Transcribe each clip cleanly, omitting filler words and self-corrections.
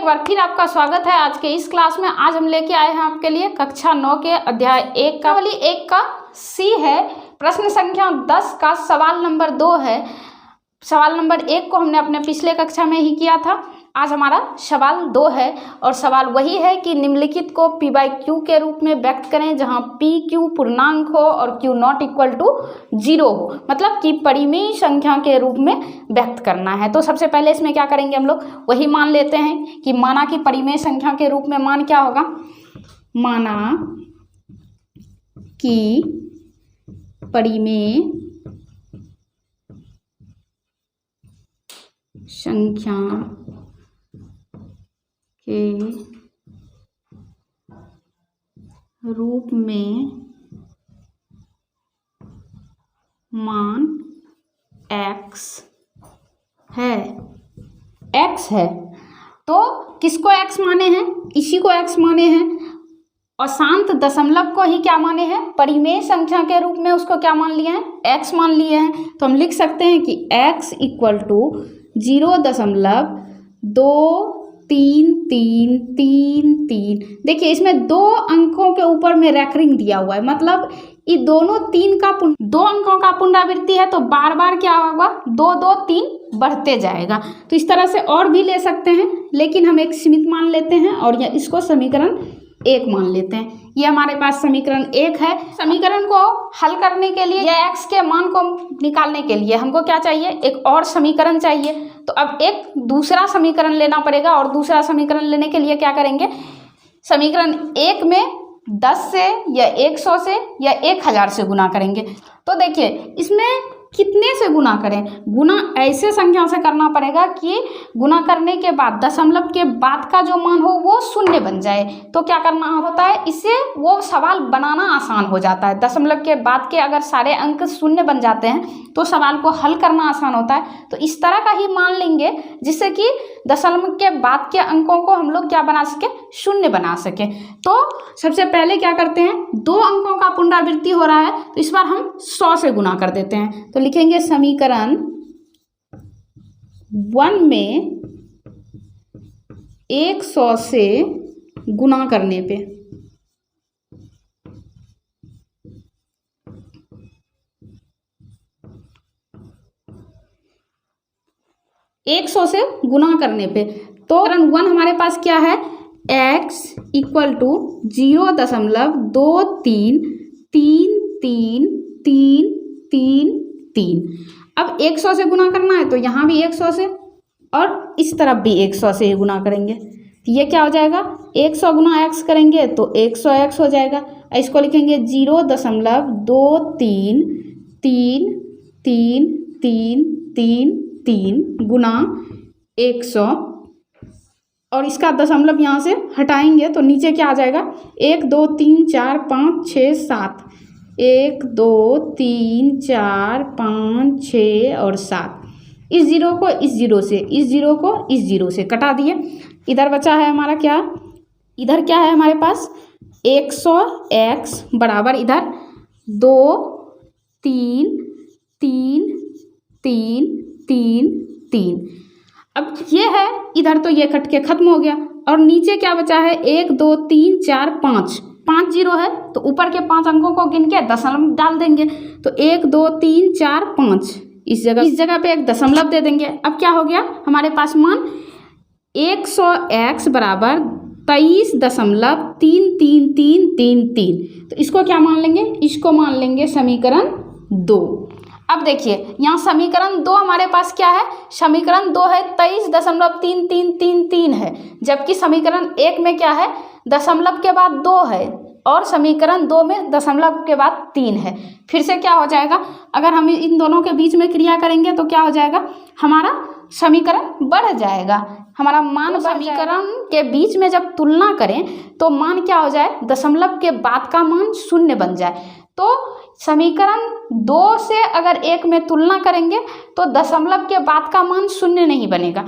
एक बार फिर आपका स्वागत है आज के इस क्लास में। आज हम लेके आए हैं आपके लिए कक्षा 9 के अध्याय 1 का सी है, प्रश्न संख्या 10 का सवाल नंबर 2 है। सवाल नंबर 1 को हमने अपने पिछले कक्षा में ही किया था। आज हमारा सवाल 2 है और सवाल वही है कि निम्नलिखित को p बाई क्यू के रूप में व्यक्त करें जहां p q पूर्णांक हो और q नॉट इक्वल टू 0 हो, मतलब कि परिमेय संख्या के रूप में व्यक्त करना है। तो सबसे पहले इसमें क्या करेंगे, हम लोग वही मान लेते हैं कि माना कि परिमेय संख्या के रूप में मान क्या होगा, माना कि परिमेय संख्या के रूप में मान x है। x है तो किसको x माने हैं, इसी को x माने हैं और शांत दशमलव को ही क्या माने हैं, परिमेय संख्या के रूप में उसको क्या मान लिए हैं, x मान लिए हैं। तो हम लिख सकते हैं कि x इक्वल टू 0.233333। देखिए इसमें 2 अंकों के ऊपर में रैकरिंग दिया हुआ है, मतलब ये दोनों 2 अंकों का पुनरावृत्ति है, तो बार बार क्या होगा, 2 2 3 बढ़ते जाएगा। तो इस तरह से और भी ले सकते हैं, लेकिन हम एक सीमित मान लेते हैं और यह इसको समीकरण 1 मान लेते हैं। ये हमारे पास समीकरण 1 है। समीकरण को हल करने के लिए या x के मान को निकालने के लिए हमको क्या चाहिए, एक और समीकरण चाहिए। तो अब एक दूसरा समीकरण लेना पड़ेगा और दूसरा समीकरण लेने के लिए क्या करेंगे, समीकरण 1 में 10 से या 100 से या 1000 से गुना करेंगे। तो देखिए इसमें कितने से गुना करें, गुना ऐसे संख्या से करना पड़ेगा कि गुना करने के बाद दशमलव के बाद का जो मान हो वो 0 बन जाए। तो क्या करना होता है, इससे वो सवाल बनाना आसान हो जाता है। दशमलव के बाद के अगर सारे अंक 0 बन जाते हैं तो सवाल को हल करना आसान होता है। तो इस तरह का ही मान लेंगे जिससे कि दशमलव के बाद के अंकों को हम लोग क्या बना सके, 0 बना सके। तो सबसे पहले क्या करते हैं, 2 अंकों का पुनरावृत्ति हो रहा है तो इस बार हम 100 से गुना कर देते हैं। तो लिखेंगे समीकरण 1 में 100 से गुना करने पे 100 से गुना करने पे तो 1 हमारे पास क्या है, x इक्वल टू 0.233333। अब 100 से गुना करना है तो यहाँ भी 100 से और इस तरफ भी 100 से गुना करेंगे। तो ये क्या हो जाएगा, 100 गुना x करेंगे तो 100x हो जाएगा। इसको लिखेंगे 0.233333 गुना 100 और इसका दशमलव यहाँ से हटाएंगे तो नीचे क्या आ जाएगा, 1 2 3 4 5 6 7, 1 2 3 4 5 6 और 7। इस जीरो को इस जीरो से, इस जीरो को इस जीरो से कटा दिए। इधर बचा है हमारा क्या, इधर क्या है हमारे पास 100x बराबर इधर 2 3 3 3 3 3। अब ये है इधर तो ये कट के खत्म हो गया और नीचे क्या बचा है, 1 2 3 4 5 जीरो है तो ऊपर के 5 अंकों को गिन के दशमलव डाल देंगे। तो 1 2 3 4 5 इस जगह पे एक दशमलव दे देंगे। अब क्या हो गया हमारे पास मान 100x बराबर 23.33333। तो इसको क्या मान लेंगे, इसको मान लेंगे समीकरण 2। अब देखिए यहाँ समीकरण 2 हमारे पास क्या है, समीकरण 2 है 23.3333 है, जबकि समीकरण 1 में क्या है, दशमलव के बाद 2 है और समीकरण 2 में दशमलव के बाद 3 है। फिर से क्या हो जाएगा, अगर हम इन दोनों के बीच में क्रिया करेंगे तो क्या हो जाएगा, हमारा समीकरण बढ़ जाएगा, हमारा मान समीकरण के बीच में जब तुलना करें तो मान क्या हो जाए, दशमलव के बाद का मान 0 बन जाए। तो समीकरण 2 से अगर 1 में तुलना करेंगे तो दशमलव के बाद का मान 0 नहीं बनेगा।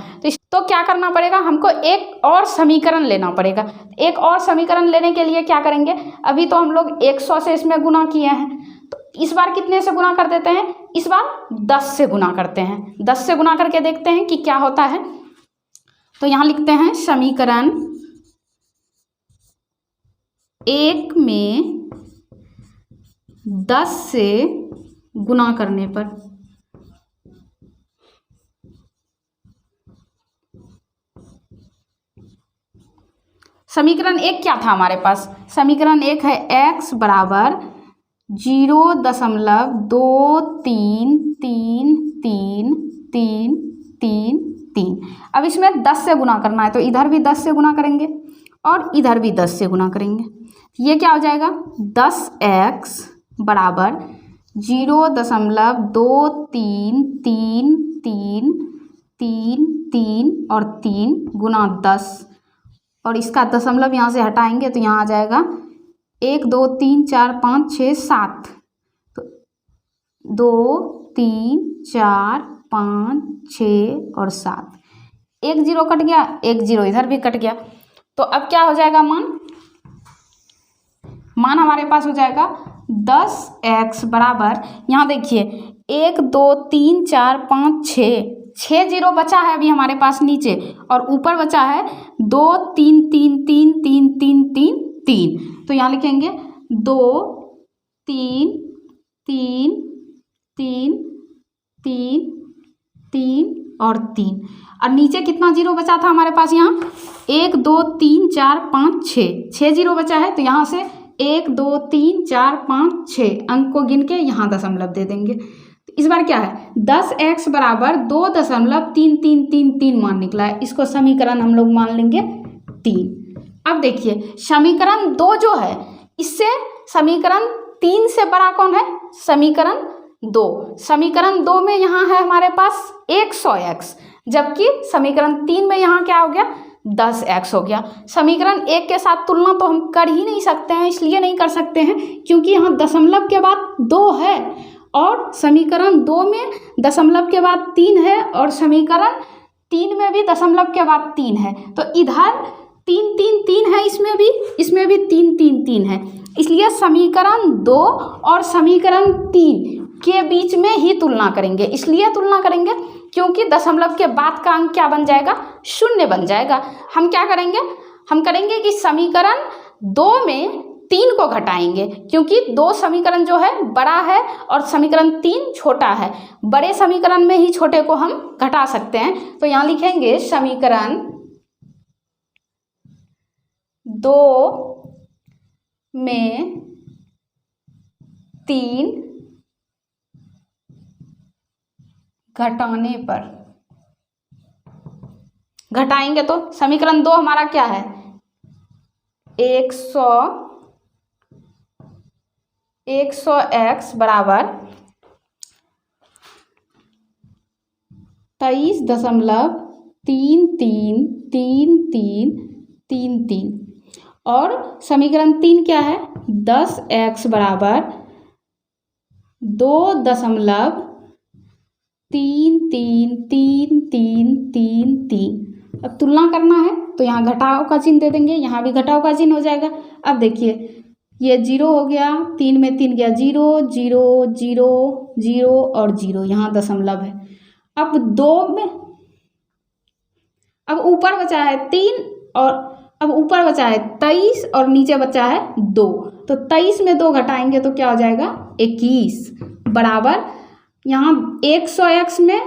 तो क्या करना पड़ेगा, हमको एक और समीकरण लेना पड़ेगा। एक और समीकरण लेने के लिए क्या करेंगे, अभी तो हम लोग 100 से इसमें गुना किए हैं तो इस बार कितने से गुना कर देते हैं, इस बार 10 से गुना करते हैं। 10 से गुना करके देखते हैं कि क्या होता है। तो यहाँ लिखते हैं समीकरण 1 में 10 से गुना करने पर समीकरण 1 क्या था हमारे पास? समीकरण 1 है x बराबर 0.23333333। अब इसमें 10 से गुना करना है, तो इधर भी 10 से गुना करेंगे और इधर भी 10 से गुना करेंगे। ये क्या हो जाएगा? 10x बराबर 0.233333 और 3 गुना 10, और इसका दशमलव यहाँ से हटाएंगे तो यहाँ आ जाएगा 1 2 3 4 5 6 7, तो 2 3 4 5 6 और 7, एक जीरो कट गया, एक जीरो इधर भी कट गया। तो अब क्या हो जाएगा? मान हमारे पास हो जाएगा 10x बराबर, यहाँ देखिए 1 2 3 4 5 6 जीरो बचा है अभी हमारे पास नीचे, और ऊपर बचा है 2 3 3 3 3 3 3 3। तो यहाँ लिखेंगे 2 3 3 3 3 3 और 3, और नीचे कितना जीरो बचा था हमारे पास? यहाँ 1 2 3 4 5 6 जीरो बचा है, तो यहाँ से 1 2 3 4 5 6 अंक को गिन के यहाँ दशमलव दे देंगे। तो इस बार क्या है? 10x बराबर 2.3333 मान निकला है। इसको समीकरण हम लोग मान लेंगे 3। अब देखिए समीकरण 2 जो है, इससे समीकरण 3 से बड़ा कौन है? समीकरण 2। समीकरण 2 में यहाँ है हमारे पास 100x, जबकि समीकरण 3 में यहाँ क्या हो गया? 10x हो गया। समीकरण 1 के साथ तुलना तो हम कर ही नहीं सकते हैं, इसलिए नहीं कर सकते हैं क्योंकि यहाँ दशमलव के बाद 2 है, और समीकरण 2 में दशमलव के बाद 3 है, और समीकरण 3 में भी दशमलव के बाद 3 है। तो इधर 3 3 3 है, इसमें भी 3 3 3 है। इसलिए समीकरण 2 और समीकरण 3 के बीच में ही तुलना करेंगे। इसलिए तुलना करेंगे क्योंकि दशमलव के बाद का अंक क्या बन जाएगा? 0 बन जाएगा। हम क्या करेंगे? हम करेंगे कि समीकरण 2 में 3 को घटाएंगे, क्योंकि 2 समीकरण जो है बड़ा है और समीकरण 3 छोटा है। बड़े समीकरण में ही छोटे को हम घटा सकते हैं। तो यहाँ लिखेंगे समीकरण 2 में 3 घटाने पर, घटाएंगे तो समीकरण 2 हमारा क्या है? 100x बराबर 23.333333, और समीकरण 3 क्या है? 10x बराबर 2.333333। अब तुलना करना है तो यहाँ घटाव का चिन्ह दे देंगे, यहाँ भी घटाव का चिन्ह हो जाएगा। अब देखिए ये 0 हो गया, 3 में 3 गया, 0 0 0 0 और 0, यहाँ दशमलव है। अब 2 में, अब ऊपर बचा है 3 और अब ऊपर बचा है 23 और नीचे बचा है 2, तो 23 में 2 घटाएंगे तो क्या हो जाएगा? 21 बराबर, यहाँ 100x में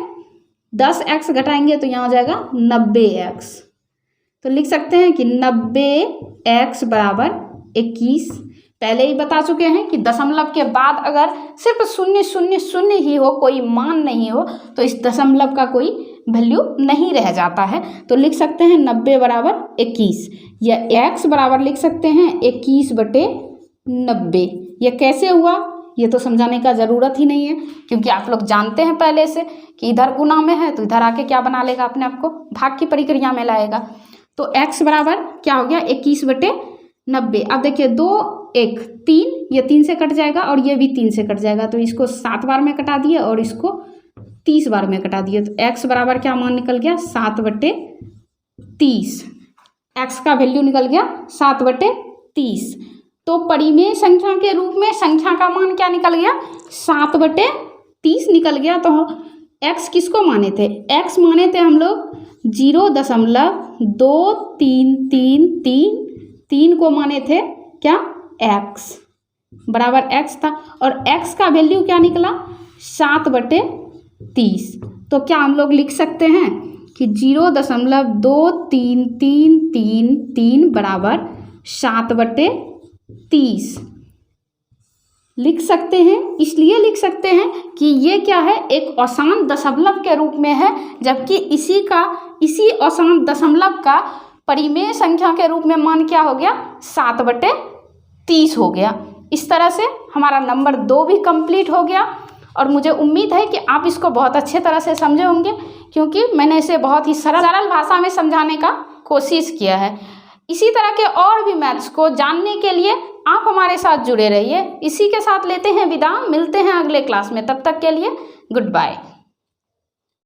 10x घटाएंगे तो यहाँ हो जाएगा 90x। तो लिख सकते हैं कि 90x बराबर 21। पहले ही बता चुके हैं कि दशमलव के बाद अगर सिर्फ 0 0 0 ही हो, कोई मान नहीं हो, तो इस दशमलव का कोई वैल्यू नहीं रह जाता है। तो लिख सकते हैं 90 बराबर 21, या x बराबर लिख सकते हैं 21/90। यह कैसे हुआ ये तो समझाने का ज़रूरत ही नहीं है, क्योंकि आप लोग जानते हैं पहले से कि इधर गुना में है तो इधर आके क्या बना लेगा? अपने आप को भाग की प्रक्रिया में लाएगा। तो x बराबर क्या हो गया? 21/90। अब देखिए 2 1 3, ये 3 से कट जाएगा और ये भी 3 से कट जाएगा, तो इसको 7 बार में कटा दिए और इसको 30 बार में कटा दिए। तो x बराबर क्या मान निकल गया? 7/30। x का वैल्यू निकल गया 7/30। तो परिमेय संख्या के रूप में संख्या का मान क्या निकल गया? 7/30 निकल गया। तो x किसको माने थे? x माने थे हम लोग 0.2333 को माने थे क्या? x बराबर x था और x का वैल्यू क्या निकला? 7/30। तो क्या हम लोग लिख सकते हैं कि 0.2333 बराबर 7/30 लिख सकते हैं। इसलिए लिख सकते हैं कि ये क्या है, एक आसान दशमलव के रूप में है, जबकि इसी आसान दशमलव का परिमेय संख्या के रूप में मान क्या हो गया? 7/30 हो गया। इस तरह से हमारा नंबर 2 भी कंप्लीट हो गया और मुझे उम्मीद है कि आप इसको बहुत अच्छे तरह से समझे होंगे, क्योंकि मैंने इसे बहुत ही सरल भाषा में समझाने का कोशिश किया है। इसी तरह के और भी मैथ्स को जानने के लिए आप हमारे साथ जुड़े रहिए। इसी के साथ लेते हैं विदा, मिलते हैं अगले क्लास में। तब तक के लिए गुड बाय।